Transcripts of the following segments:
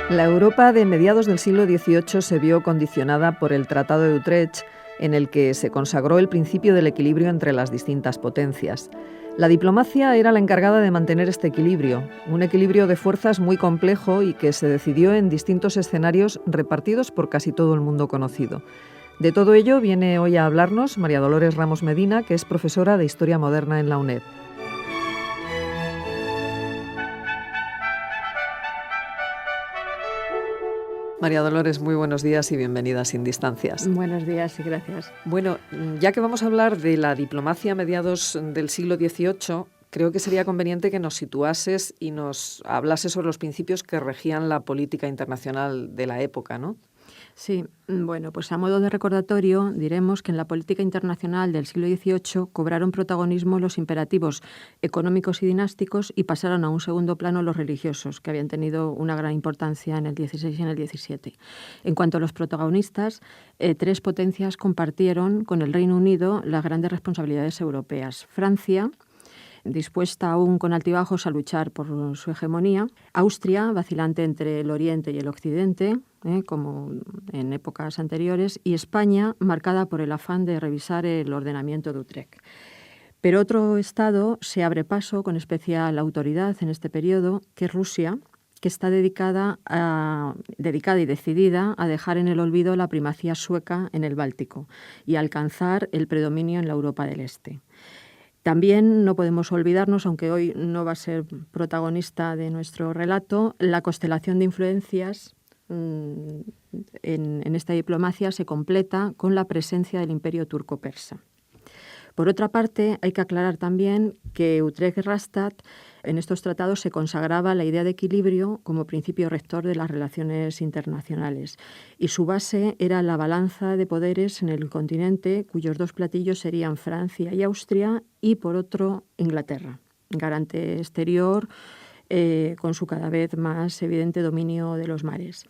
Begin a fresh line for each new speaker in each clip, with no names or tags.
La Europa de mediados del siglo XVIII se vio condicionada por el Tratado de Utrecht, en el que se consagró el principio del equilibrio entre las distintas potencias. La diplomacia era la encargada de mantener este equilibrio, un equilibrio de fuerzas muy complejo y que se decidió en distintos escenarios repartidos por casi todo el mundo conocido. De todo ello viene hoy a hablarnos María Dolores Ramos Medina, que es profesora de Historia Moderna en la UNED. María Dolores, muy buenos días y bienvenida a Sin Distancias.
Buenos días y gracias.
Bueno, ya que vamos a hablar de la diplomacia a mediados del siglo XVIII, creo que sería conveniente que nos situases y nos hablases sobre los principios que regían la política internacional de la época, ¿no?
Sí, bueno, pues a modo de recordatorio diremos que en la política internacional del siglo XVIII cobraron protagonismo los imperativos económicos y dinásticos y pasaron a un segundo plano los religiosos, que habían tenido una gran importancia en el XVI y en el XVII. En cuanto a los protagonistas, tres potencias compartieron con el Reino Unido las grandes responsabilidades europeas. Francia, dispuesta aún con altibajos a luchar por su hegemonía. Austria, vacilante entre el Oriente y el Occidente, como en épocas anteriores. Y España, marcada por el afán de revisar el ordenamiento de Utrecht. Pero otro estado se abre paso con especial autoridad en este periodo, que es Rusia, que está dedicada y decidida a dejar en el olvido la primacía sueca en el Báltico y a alcanzar el predominio en la Europa del Este. También no podemos olvidarnos, aunque hoy no va a ser protagonista de nuestro relato, la constelación de influencias en esta diplomacia se completa con la presencia del Imperio turco-persa. Por otra parte, hay que aclarar también que Utrecht-Rastatt en estos tratados se consagraba la idea de equilibrio como principio rector de las relaciones internacionales y su base era la balanza de poderes en el continente, cuyos dos platillos serían Francia y Austria y, por otro, Inglaterra, garante exterior con su cada vez más evidente dominio de los mares.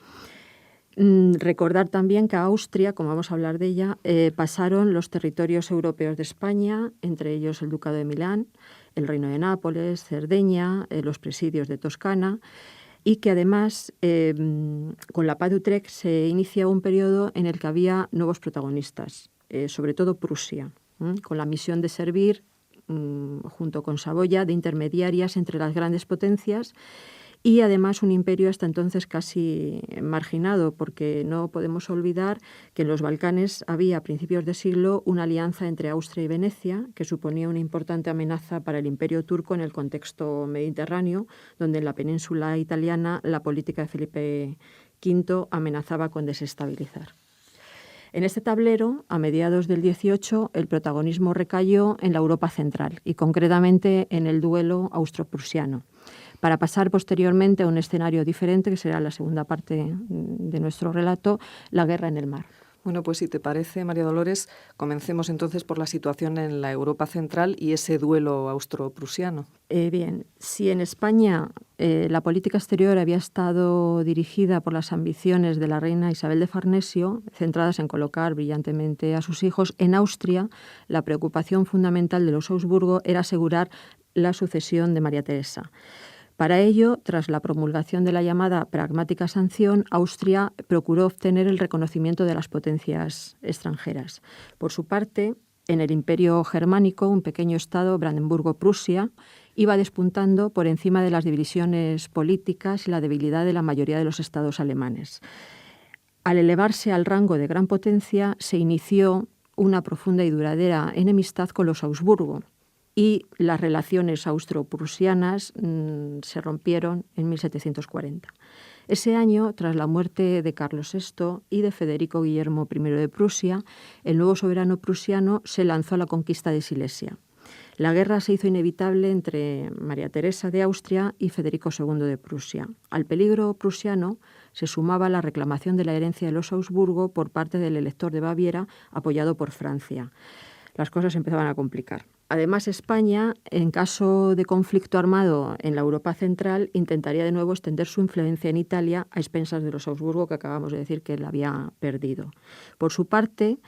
Recordar también que a Austria, como vamos a hablar de ella, pasaron los territorios europeos de España, entre ellos el Ducado de Milán, el Reino de Nápoles, Cerdeña, los presidios de Toscana, y que además con la paz de Utrecht se inicia un periodo en el que había nuevos protagonistas, sobre todo Prusia, con la misión de servir, junto con Saboya, de intermediarias entre las grandes potencias, y además un imperio hasta entonces casi marginado, porque no podemos olvidar que en los Balcanes había a principios de siglo una alianza entre Austria y Venecia, que suponía una importante amenaza para el imperio turco en el contexto mediterráneo, donde en la península italiana la política de Felipe V amenazaba con desestabilizar. En este tablero, a mediados del XVIII, el protagonismo recayó en la Europa central y concretamente en el duelo austro-prusiano, para pasar posteriormente a un escenario diferente, que será la segunda parte de nuestro relato, la guerra en el mar.
Bueno, pues si te parece, María Dolores, comencemos entonces por la situación en la Europa central y ese duelo austro-prusiano.
Bien, si en España la política exterior había estado dirigida por las ambiciones de la reina Isabel de Farnesio, centradas en colocar brillantemente a sus hijos, en Austria la preocupación fundamental de los Augsburgo era asegurar la sucesión de María Teresa. Para ello, tras la promulgación de la llamada pragmática sanción, Austria procuró obtener el reconocimiento de las potencias extranjeras. Por su parte, en el Imperio Germánico, un pequeño estado, Brandenburgo-Prusia, iba despuntando por encima de las divisiones políticas y la debilidad de la mayoría de los estados alemanes. Al elevarse al rango de gran potencia, se inició una profunda y duradera enemistad con los Augsburgo, y las relaciones austro-prusianas se rompieron en 1740. Ese año, tras la muerte de Carlos VI y de Federico Guillermo I de Prusia, el nuevo soberano prusiano se lanzó a la conquista de Silesia. La guerra se hizo inevitable entre María Teresa de Austria y Federico II de Prusia. Al peligro prusiano se sumaba la reclamación de la herencia de los Augsburgo por parte del elector de Baviera, apoyado por Francia. Las cosas empezaban a complicar. Además, España, en caso de conflicto armado en la Europa central, intentaría de nuevo extender su influencia en Italia a expensas de los Augsburgo, que acabamos de decir que la había perdido. Por su parte,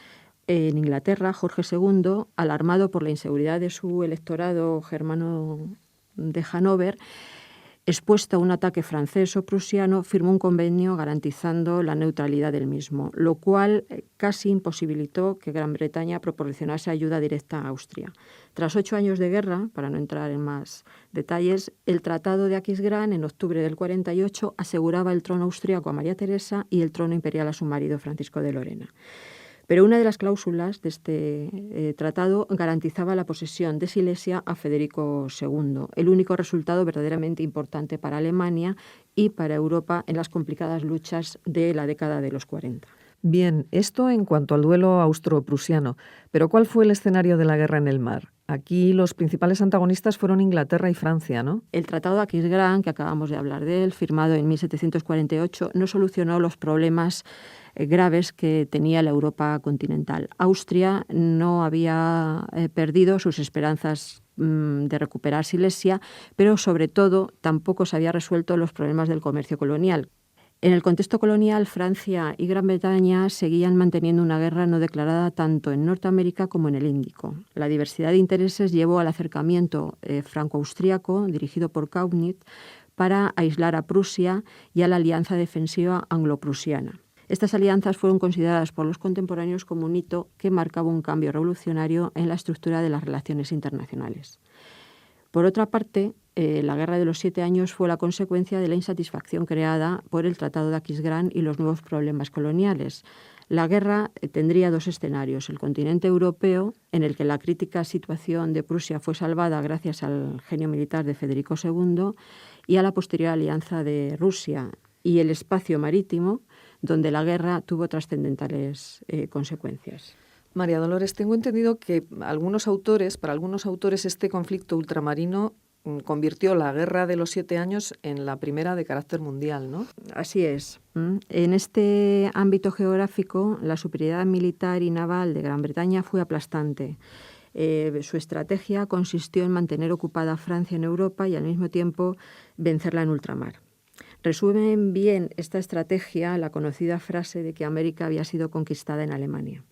en Inglaterra, Jorge II, alarmado por la inseguridad de su electorado germano de Hannover, expuesto a un ataque francés o prusiano, firmó un convenio garantizando la neutralidad del mismo, lo cual casi imposibilitó que Gran Bretaña proporcionase ayuda directa a Austria. Tras 8 años de guerra, para no entrar en más detalles, el Tratado de Aquisgrán, en octubre del 48, aseguraba el trono austríaco a María Teresa y el trono imperial a su marido Francisco de Lorena. Pero una de las cláusulas de este tratado garantizaba la posesión de Silesia a Federico II, el único resultado verdaderamente importante para Alemania y para Europa en las complicadas luchas de la década de los 40.
Bien, esto en cuanto al duelo austro-prusiano, pero ¿cuál fue el escenario de la guerra en el mar? Aquí los principales antagonistas fueron Inglaterra y Francia, ¿no?
El Tratado de Aquisgrán, que acabamos de hablar de él, firmado en 1748, no solucionó los problemas graves que tenía la Europa continental. Austria no había perdido sus esperanzas de recuperar Silesia, pero sobre todo tampoco se había resuelto los problemas del comercio colonial. En el contexto colonial, Francia y Gran Bretaña seguían manteniendo una guerra no declarada tanto en Norteamérica como en el Índico. La diversidad de intereses llevó al acercamiento franco-austriaco, dirigido por Kaunitz, para aislar a Prusia y a la alianza defensiva anglo-prusiana. Estas alianzas fueron consideradas por los contemporáneos como un hito que marcaba un cambio revolucionario en la estructura de las relaciones internacionales. Por otra parte, la Guerra de los 7 Años fue la consecuencia de la insatisfacción creada por el Tratado de Aquisgrán y los nuevos problemas coloniales. La guerra tendría 2 escenarios: el continente europeo, en el que la crítica situación de Prusia fue salvada gracias al genio militar de Federico II y a la posterior alianza de Rusia, y el espacio marítimo, donde la guerra tuvo trascendentales consecuencias.
María Dolores, tengo entendido que para algunos autores este conflicto ultramarino convirtió la Guerra de los 7 Años en la primera de carácter mundial, ¿no?
Así es. En este ámbito geográfico, la superioridad militar y naval de Gran Bretaña fue aplastante. Su estrategia consistió en mantener ocupada Francia en Europa y al mismo tiempo vencerla en ultramar. Resume bien esta estrategia la conocida frase de que América había sido conquistada en Alemania.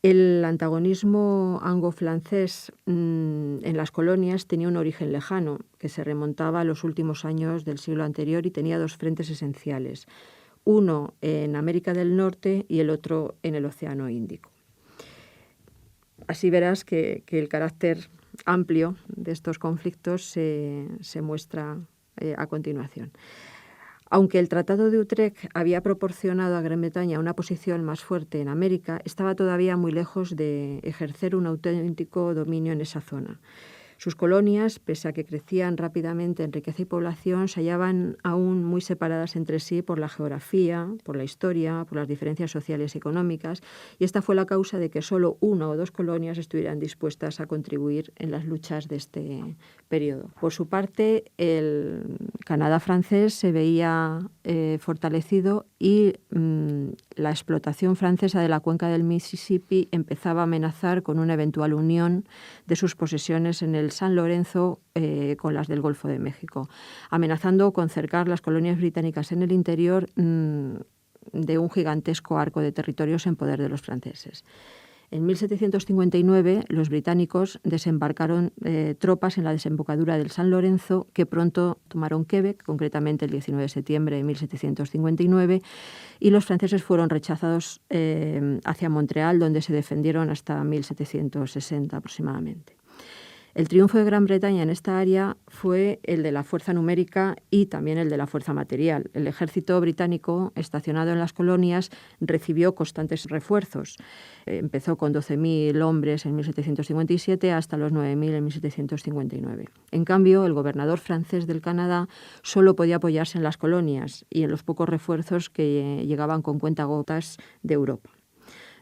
El antagonismo anglo-francés en las colonias tenía un origen lejano, que se remontaba a los últimos años del siglo anterior y tenía 2 frentes esenciales, uno en América del Norte y el otro en el Océano Índico. Así verás que el carácter amplio de estos conflictos se muestra a continuación. Aunque el Tratado de Utrecht había proporcionado a Gran Bretaña una posición más fuerte en América, estaba todavía muy lejos de ejercer un auténtico dominio en esa zona. Sus colonias, pese a que crecían rápidamente en riqueza y población, se hallaban aún muy separadas entre sí por la geografía, por la historia, por las diferencias sociales y económicas, y esta fue la causa de que solo 1 o 2 colonias estuvieran dispuestas a contribuir en las luchas de este periodo. Por su parte, el Canadá francés se veía fortalecido y la explotación francesa de la cuenca del Mississippi empezaba a amenazar con una eventual unión de sus posesiones en el San Lorenzo con las del Golfo de México, amenazando con cercar las colonias británicas en el interior de un gigantesco arco de territorios en poder de los franceses. En 1759 los británicos desembarcaron tropas en la desembocadura del San Lorenzo, que pronto tomaron Quebec, concretamente el 19 de septiembre de 1759, y los franceses fueron rechazados hacia Montreal, donde se defendieron hasta 1760 aproximadamente. El triunfo de Gran Bretaña en esta área fue el de la fuerza numérica y también el de la fuerza material. El ejército británico estacionado en las colonias recibió constantes refuerzos. Empezó con 12.000 hombres en 1757 hasta los 9.000 en 1759. En cambio, el gobernador francés del Canadá solo podía apoyarse en las colonias y en los pocos refuerzos que llegaban con cuentagotas de Europa.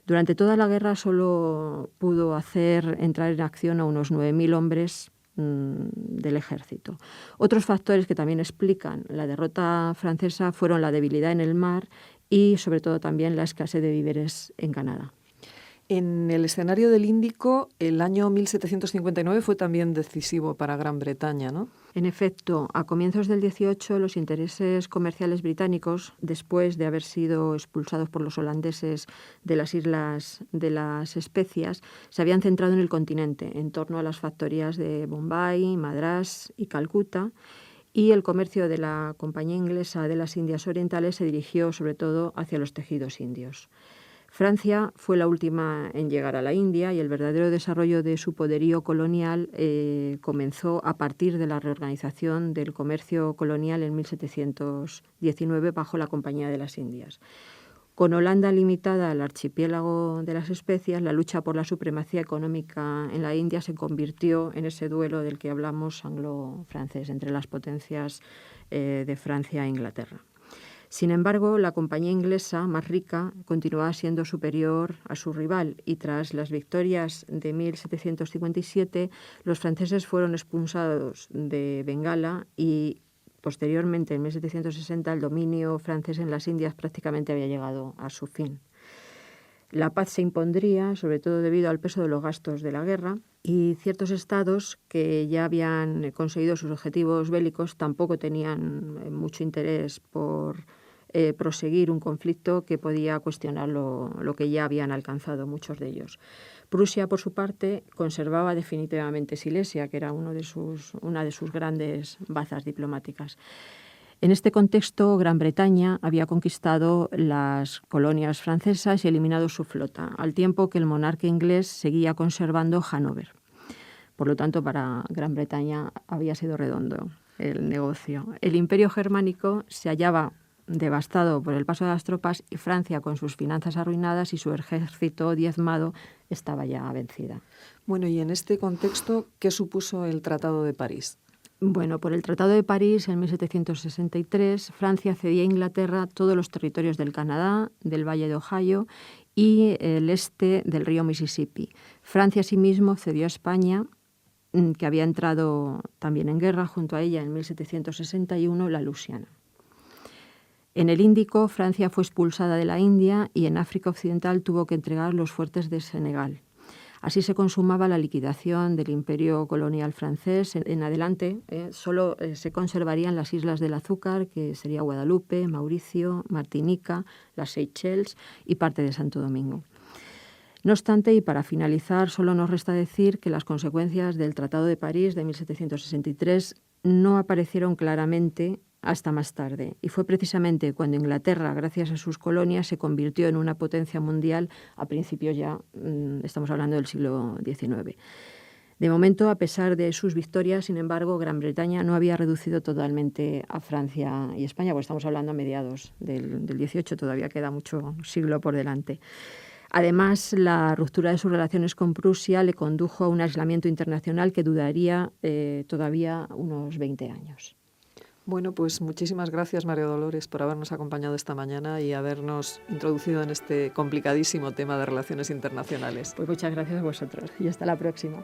Durante toda la guerra solo pudo hacer entrar en acción a unos 9.000 hombres del ejército. Otros factores que también explican la derrota francesa fueron la debilidad en el mar y sobre todo también la escasez de víveres en Canadá.
En el escenario del Índico, el año 1759 fue también decisivo para Gran Bretaña, ¿no?
En efecto, a comienzos del 18, los intereses comerciales británicos, después de haber sido expulsados por los holandeses de las Islas de las Especias, se habían centrado en el continente, en torno a las factorías de Bombay, Madrás y Calcuta, y el comercio de la Compañía Inglesa de las Indias Orientales se dirigió sobre todo hacia los tejidos indios. Francia fue la última en llegar a la India y el verdadero desarrollo de su poderío colonial comenzó a partir de la reorganización del comercio colonial en 1719 bajo la Compañía de las Indias. Con Holanda limitada al archipiélago de las Especias, la lucha por la supremacía económica en la India se convirtió en ese duelo del que hablamos anglo-francés entre las potencias de Francia e Inglaterra. Sin embargo, la compañía inglesa, más rica, continuaba siendo superior a su rival y tras las victorias de 1757, los franceses fueron expulsados de Bengala y posteriormente, en 1760, el dominio francés en las Indias prácticamente había llegado a su fin. La paz se impondría, sobre todo debido al peso de los gastos de la guerra, y ciertos estados que ya habían conseguido sus objetivos bélicos tampoco tenían mucho interés por proseguir un conflicto que podía cuestionar lo que ya habían alcanzado muchos de ellos. Prusia, por su parte, conservaba definitivamente Silesia, que era una de sus grandes bazas diplomáticas. En este contexto, Gran Bretaña había conquistado las colonias francesas y eliminado su flota, al tiempo que el monarca inglés seguía conservando Hannover. Por lo tanto, para Gran Bretaña había sido redondo el negocio. El imperio germánico se hallaba devastado por el paso de las tropas y Francia, con sus finanzas arruinadas y su ejército diezmado, estaba ya vencida.
Bueno, y en este contexto, ¿qué supuso el Tratado de París?
Bueno, por el Tratado de París, en 1763, Francia cedía a Inglaterra todos los territorios del Canadá, del Valle de Ohio y el este del río Mississippi. Francia, asimismo, cedió a España, que había entrado también en guerra junto a ella en 1761, la Luisiana. En el Índico, Francia fue expulsada de la India y en África Occidental tuvo que entregar los fuertes de Senegal. Así se consumaba la liquidación del imperio colonial francés. En adelante solo se conservarían las Islas del Azúcar, que sería Guadalupe, Mauricio, Martinica, las Seychelles y parte de Santo Domingo. No obstante, y para finalizar, solo nos resta decir que las consecuencias del Tratado de París de 1763 no aparecieron claramente hasta más tarde. Y fue precisamente cuando Inglaterra, gracias a sus colonias, se convirtió en una potencia mundial a principios ya, estamos hablando del siglo XIX. De momento, a pesar de sus victorias, sin embargo, Gran Bretaña no había reducido totalmente a Francia y España, porque estamos hablando a mediados del XVIII, todavía queda mucho siglo por delante. Además, la ruptura de sus relaciones con Prusia le condujo a un aislamiento internacional que duraría todavía unos 20 años.
Bueno, pues muchísimas gracias, María Dolores, por habernos acompañado esta mañana y habernos introducido en este complicadísimo tema de relaciones internacionales.
Pues muchas gracias a vosotros y hasta la próxima.